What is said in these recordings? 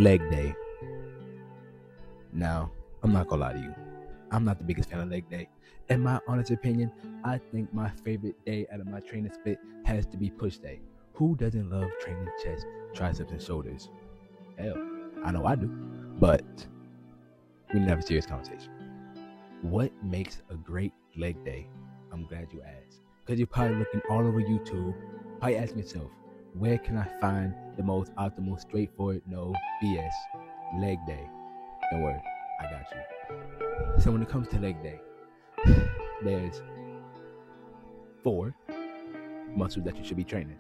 leg day. Now, I'm not gonna lie to you. I'm not the biggest fan of leg day. In my honest opinion, I think my favorite day out of my training split has to be push day. Who doesn't love training chest, triceps, and shoulders? Hell, I know I do. But we need to have a serious conversation. What makes a great leg day? I'm glad you asked. Because you're probably looking all over YouTube, probably asking yourself, where can I find the most optimal, straightforward, no BS leg day? Don't worry, I got you. So when it comes to leg day, there's 4 muscles that you should be training.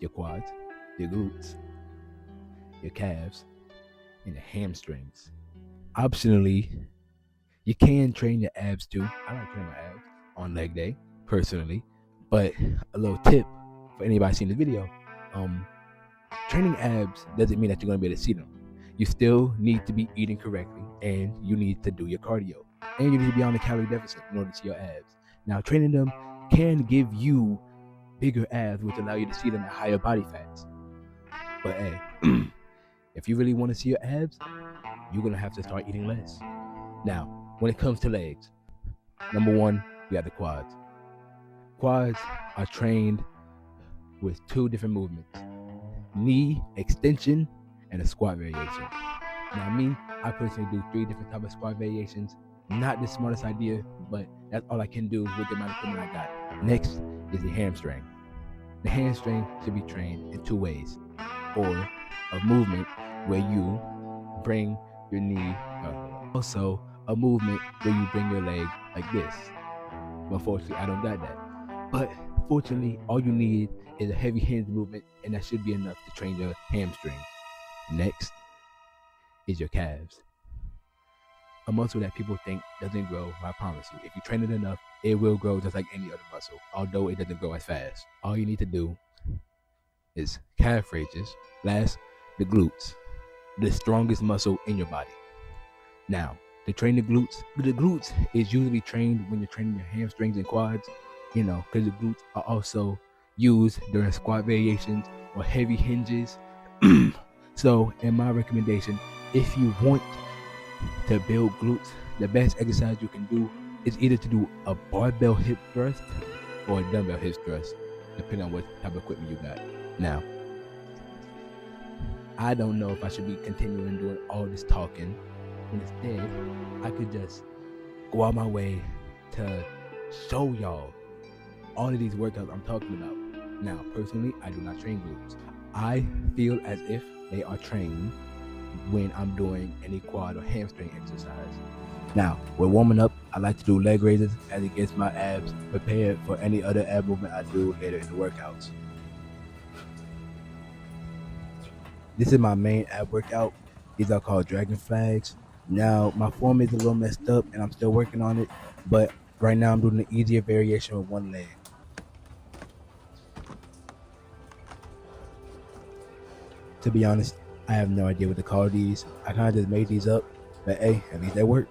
Your quads, your glutes, your calves, and your hamstrings. Optionally, you can train your abs too. I like training my abs on leg day, personally. But a little tip for anybody seeing the video, training abs doesn't mean that you're going to be able to see them. You still need to be eating correctly, and you need to do your cardio. And you need to be on a calorie deficit in order to see your abs. Now, training them can give you bigger abs, which allow you to see them at higher body fats. But hey, if you really want to see your abs, you're going to have to start eating less. Now, when it comes to legs, number 1, we have the quads. Quads are trained with 2 different movements: knee extension and a squat variation. Now me, I personally do 3 different types of squat variations. Not the smartest idea, but that's all I can do with the amount of equipment I got. Next is the hamstring. The hamstring should be trained in 2 ways, or a movement where you bring your knee up. Also, a movement where you bring your leg like this. Unfortunately, I don't got that. But fortunately, all you need is a heavy hinge movement, and that should be enough to train your hamstrings. Next is your calves. A muscle that people think doesn't grow, but I promise you, if you train it enough, it will grow just like any other muscle, although it doesn't grow as fast. All you need to do is calf raises. Last, the glutes, the strongest muscle in your body. Now, to train the glutes is usually trained when you're training your hamstrings and quads, because the glutes are also used during squat variations or heavy hinges. So, in my recommendation, if you want to build glutes, the best exercise you can do is either to do a barbell hip thrust or a dumbbell hip thrust, depending on what type of equipment you got. Now, I don't know if I should be continuing doing all this talking, when instead I could just go out my way to show y'all all of these workouts I'm talking about. Now, personally, I do not train glutes. I feel as if they are trained when I'm doing any quad or hamstring exercise. Now, when warming up, I like to do leg raises as it gets my abs prepared for any other ab movement I do later in the workouts. This is my main ab workout. These are called dragon flags. Now, my form is a little messed up and I'm still working on it, but right now I'm doing the easier variation with one leg. To be honest, I have no idea what to call these. I kind of just made these up, but hey, at least they work.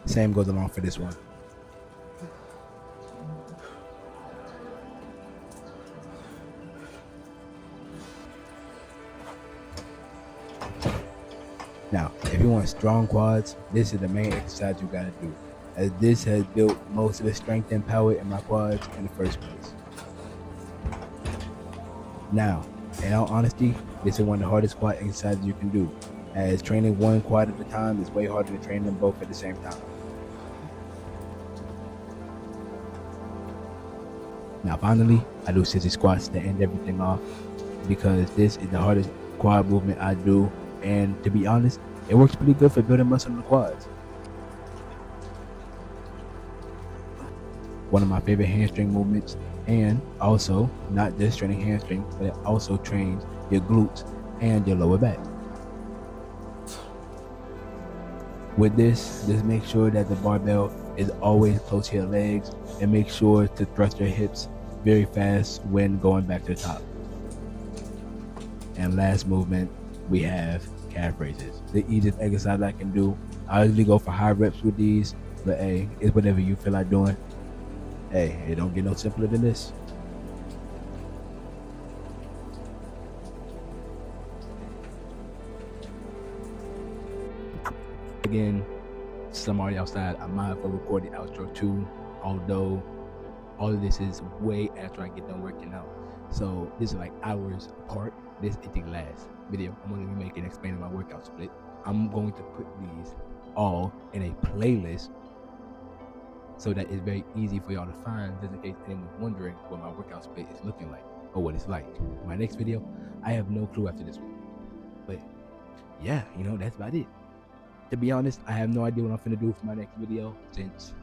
Same goes along for this one. Now, if you want strong quads, this is the main exercise you gotta do, as this has built most of the strength and power in my quads in the first place. Now, in all honesty, this is one of the hardest quad exercises you can do, as training one quad at a time is way harder than training them both at the same time. Now finally, I do sissy squats to end everything off, because this is the hardest quad movement I do, and to be honest, it works pretty good for building muscle in the quads. One of my favorite hamstring movements, and also not just training hamstring, but it also trains your glutes and your lower back. With this, just make sure that the barbell is always close to your legs, and make sure to thrust your hips very fast when going back to the top. And last movement, we have calf raises. The easiest exercise I can do. I usually go for high reps with these, but hey, it's whatever you feel like doing. Hey, it don't get no simpler than this. Again, somebody outside. I'm mindful recording the outro too, although all of this is way after I get done working out. So this is like hours apart. This is the last video I'm going to be making explaining my workout split. I'm going to put these all in a playlist so that it's very easy for y'all to find, just in case anyone's wondering what my workout split is looking like or what it's like. My next video, I have no clue after this one. But yeah, that's about it. To be honest, I have no idea what I'm finna do for my next video since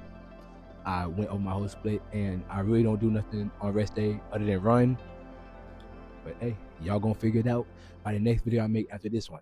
I went over my whole split and I really don't do nothing on rest day other than run. But hey, y'all gonna figure it out by the next video I make after this one.